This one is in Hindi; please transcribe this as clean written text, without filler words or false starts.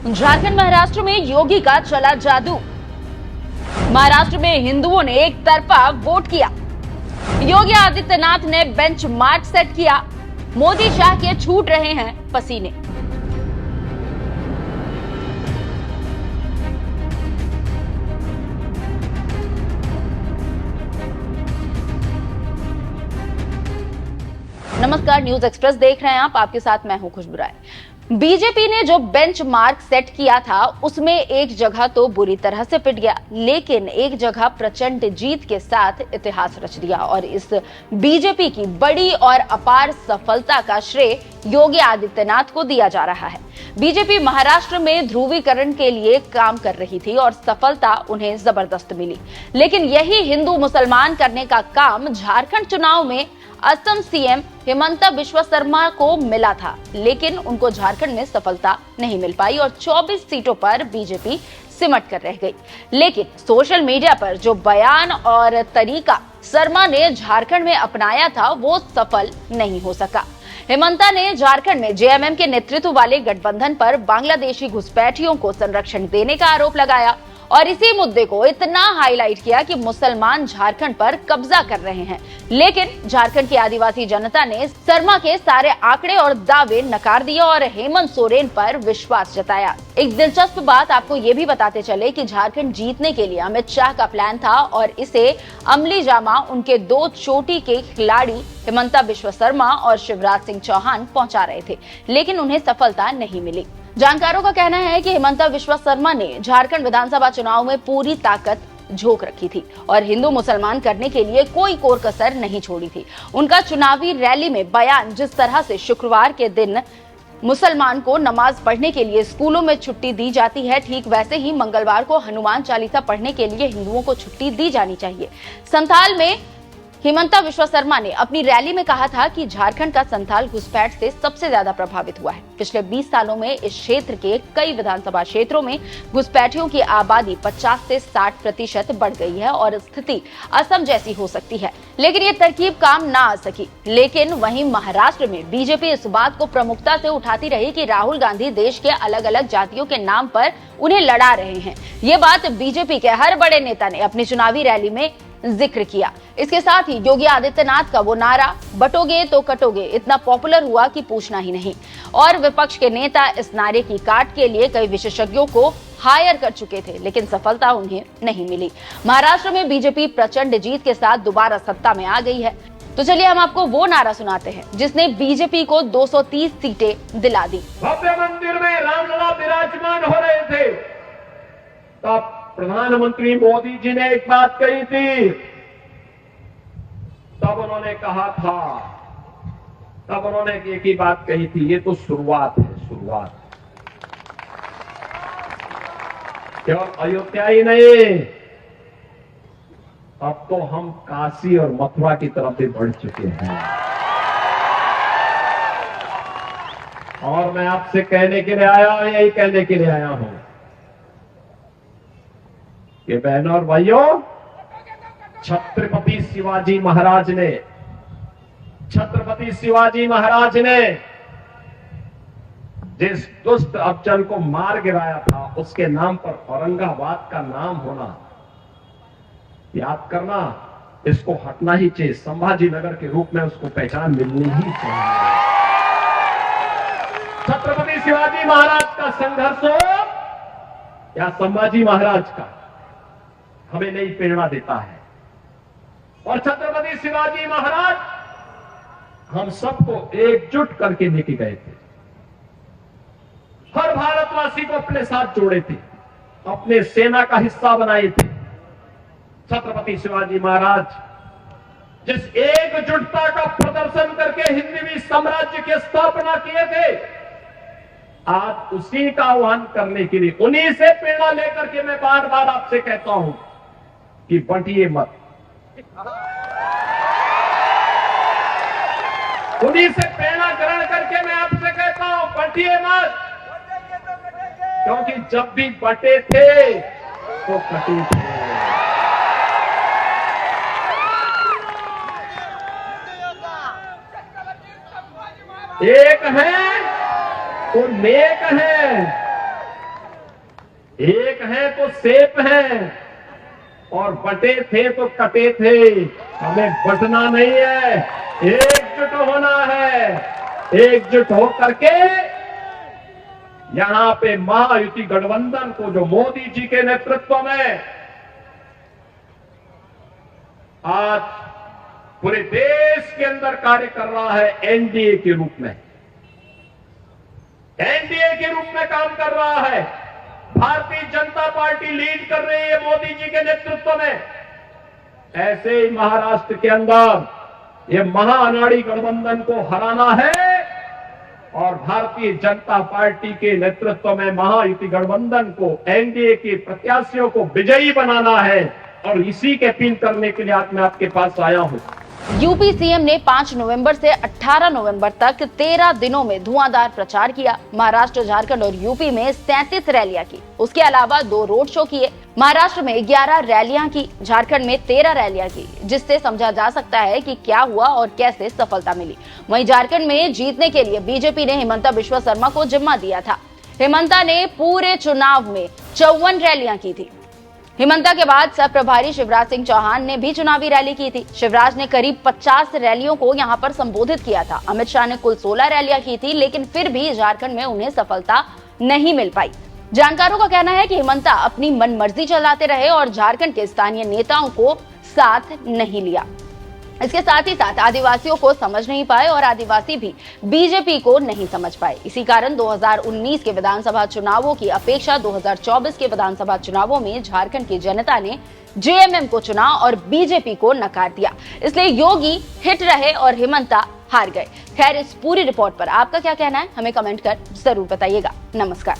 झारखंड महाराष्ट्र में योगी का चला जादू। महाराष्ट्र में हिंदुओं ने एक तरफा वोट किया। योगी आदित्यनाथ ने बेंचमार्क सेट किया। मोदी शाह के छूट रहे हैं पसीने। नमस्कार, न्यूज एक्सप्रेस देख रहे हैं आप। आपके साथ मैं हूं खुशबू राय। बीजेपी ने जो बेंचमार्क सेट किया था उसमें एक जगह तो बुरी तरह से पिट गया, लेकिन एक जगह प्रचंड जीत के साथ इतिहास रच दिया। और इस बीजेपी की बड़ी और अपार सफलता का श्रेय योगी आदित्यनाथ को दिया जा रहा है। बीजेपी महाराष्ट्र में ध्रुवीकरण के लिए काम कर रही थी और सफलता उन्हें जबरदस्त मिली, लेकिन यही हिंदू मुसलमान करने का काम झारखंड चुनाव में असम सीएम हिमंता बिस्वा शर्मा को मिला था, लेकिन उनको झारखंड में सफलता नहीं मिल पाई और 24 सीटों पर बीजेपी सिमट कर रह गई। लेकिन सोशल मीडिया पर जो बयान और तरीका शर्मा ने झारखंड में अपनाया था वो सफल नहीं हो सका। हिमंता ने झारखंड में जेएमएम के नेतृत्व वाले गठबंधन पर बांग्लादेशी घुसपैठियों को संरक्षण देने का आरोप लगाया और इसी मुद्दे को इतना हाईलाइट किया कि मुसलमान झारखंड पर कब्जा कर रहे हैं। लेकिन झारखंड की आदिवासी जनता ने शर्मा के सारे आंकड़े और दावे नकार दिए और हेमंत सोरेन पर विश्वास जताया। एक दिलचस्प बात आपको ये भी बताते चले कि झारखंड जीतने के लिए अमित शाह का प्लान था और इसे अमली जामा उनके दो चोटी के खिलाड़ी हिमंता बिस्वा शर्मा और शिवराज सिंह चौहान पहुंचा रहे थे, लेकिन उन्हें सफलता नहीं मिली। जानकारों का कहना है कि हिमंता बिस्वा शर्मा ने झारखंड विधानसभा चुनाव में पूरी ताकत झोंक रखी थी और हिंदू मुसलमान करने के लिए कोई कोर कसर नहीं छोड़ी थी। उनका चुनावी रैली में बयान जिस तरह से शुक्रवार के दिन मुसलमान को नमाज पढ़ने के लिए स्कूलों में छुट्टी दी जाती है, ठीक वैसे ही मंगलवार को हनुमान चालीसा पढ़ने के लिए हिंदुओं को छुट्टी दी जानी चाहिए। संथाल में हिमंता बिस्वा शर्मा ने अपनी रैली में कहा था कि झारखंड का संथाल घुसपैठ से सबसे ज्यादा प्रभावित हुआ है। पिछले 20 सालों में इस क्षेत्र के कई विधानसभा क्षेत्रों में घुसपैठियों की आबादी 50 से 60% बढ़ गई है और स्थिति असम जैसी हो सकती है, लेकिन ये तरकीब काम ना आ सकी। लेकिन वहीं महाराष्ट्र में बीजेपी इस बात को प्रमुखता से उठाती रही कि राहुल गांधी देश के अलग अलग जातियों के नाम पर उन्हें लड़ा रहे हैं। ये बात बीजेपी के हर बड़े नेता ने अपनी चुनावी रैली में जिक्र किया। इसके साथ ही योगी आदित्यनाथ का वो नारा बटोगे तो कटोगे इतना पॉपुलर हुआ कि पूछना ही नहीं और विपक्ष के नेता इस नारे की काट के लिए कई विशेषज्ञों को हायर कर चुके थे, लेकिन सफलता उन्हें नहीं मिली। महाराष्ट्र में बीजेपी प्रचंड जीत के साथ दोबारा सत्ता में आ गई है। तो चलिए हम आपको वो नारा सुनाते हैं जिसने बीजेपी को 230 सीटें दिला दी। भव्य मंदिर में रामलला विराजमान हो रहे थे तब प्रधानमंत्री मोदी जी ने एक बात कही थी। तब उन्होंने कहा था, तब उन्होंने एक ही बात कही थी, ये तो शुरुआत है, शुरुआत। केवल अयोध्या ही नहीं, अब तो हम काशी और मथुरा की तरफ भी बढ़ चुके हैं। और मैं आपसे कहने के लिए आया हूं, यही कहने के लिए आया हूं कि बहनों और भाइयों, छत्रपति शिवाजी महाराज ने जिस दुष्ट अफजल को मार गिराया था उसके नाम पर औरंगाबाद का नाम होना, याद करना, इसको हटना ही चाहिए। संभाजी नगर के रूप में उसको पहचान मिलनी ही चाहिए। छत्रपति शिवाजी महाराज का संघर्ष हो या संभाजी महाराज का, हमें नई प्रेरणा देता है। और छत्रपति शिवाजी महाराज हम सबको एकजुट करके लेके गए थे, हर भारतवासी को अपने साथ जोड़े थे, अपने सेना का हिस्सा बनाए थे। छत्रपति शिवाजी महाराज जिस एकजुटता का प्रदर्शन करके हिंदवी साम्राज्य की स्थापना किए थे, आज उसी का आह्वान करने के लिए, उन्हीं से प्रेरणा लेकर के मैं बार बार आपसे कहता हूं कि बंटिए मत। उन्हीं से प्रेरणा ग्रहण करके मैं आपसे कहता हूं बंटिए मत, क्योंकि जब भी बटे थे तो कटे थे। एक है तो नेक है, एक हैं तो सेफ हैं और बटे थे तो कटे थे। हमें बटना नहीं है, एकजुट होना है। एकजुट होकर के यहां पे महायुति गठबंधन को जो मोदी जी के नेतृत्व में आज पूरे देश के अंदर कार्य कर रहा है, एनडीए के रूप में, एनडीए के रूप में काम कर रहा है। भारतीय जनता पार्टी लीड कर रही है मोदी जी के नेतृत्व में। ऐसे ही महाराष्ट्र के अंदर ये महाअनाड़ी गठबंधन को हराना है और भारतीय जनता पार्टी के नेतृत्व में महायुति गठबंधन को, एनडीए के प्रत्याशियों को विजयी बनाना है। और इसी के अपील करने के लिए आज मैं आपके पास आया हूं। यूपी सीएम ने 5 नवंबर से 18 नवंबर तक 13 दिनों में धुआंधार प्रचार किया। महाराष्ट्र, झारखंड और यूपी में 37 रैलियां की। उसके अलावा 2 रोड शो किए। महाराष्ट्र में 11 रैलियां की, झारखंड में 13 रैलियां की, जिससे समझा जा सकता है कि क्या हुआ और कैसे सफलता मिली। वहीं झारखंड में जीतने के लिए बीजेपी ने हिमंता बिश्वा शर्मा को जिम्मा दिया था। हिमंता ने पूरे चुनाव में 54 रैलियां की थी। हिमंता के बाद सब प्रभारी शिवराज सिंह चौहान ने भी चुनावी रैली की थी। शिवराज ने करीब 50 रैलियों को यहां पर संबोधित किया था। अमित शाह ने कुल 16 रैलियां की थी, लेकिन फिर भी झारखंड में उन्हें सफलता नहीं मिल पाई। जानकारों का कहना है कि हिमंता अपनी मनमर्जी चलाते रहे और झारखंड के स्थानीय नेताओं को साथ नहीं लिया। इसके साथ ही साथ आदिवासियों को समझ नहीं पाए और आदिवासी भी बीजेपी को नहीं समझ पाए। इसी कारण 2019 के विधानसभा चुनावों की अपेक्षा 2024 के विधानसभा चुनावों में झारखंड की जनता ने जेएमएम को चुना और बीजेपी को नकार दिया। इसलिए योगी हिट रहे और हिमंता हार गए। खैर, इस पूरी रिपोर्ट पर आपका क्या कहना है, हमें कमेंट कर जरूर बताइएगा। नमस्कार।